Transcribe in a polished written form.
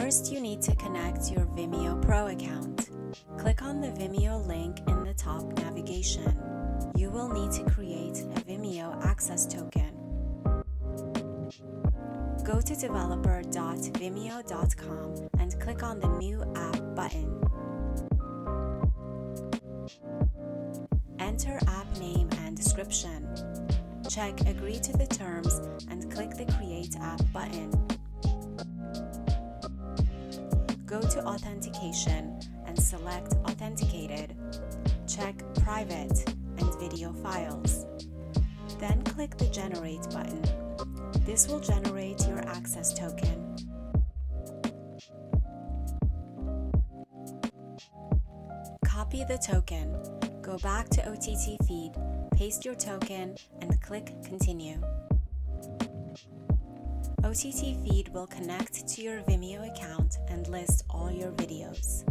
First, you need to connect your Vimeo Pro account. Click on the Vimeo link in the top navigation. You will need to create a Vimeo access token. Go to developer.vimeo.com and click on the New App button. Enter app name and description. Check Agree to the terms and click the Create App button. Go to Authentication and select Authenticated. Check Private and Video Files. Then click the Generate button. This will generate your access token. Copy the token. Go back to OTTfeed, paste your token, and click Continue. OTTfeed will connect to your Vimeo account and list all your videos.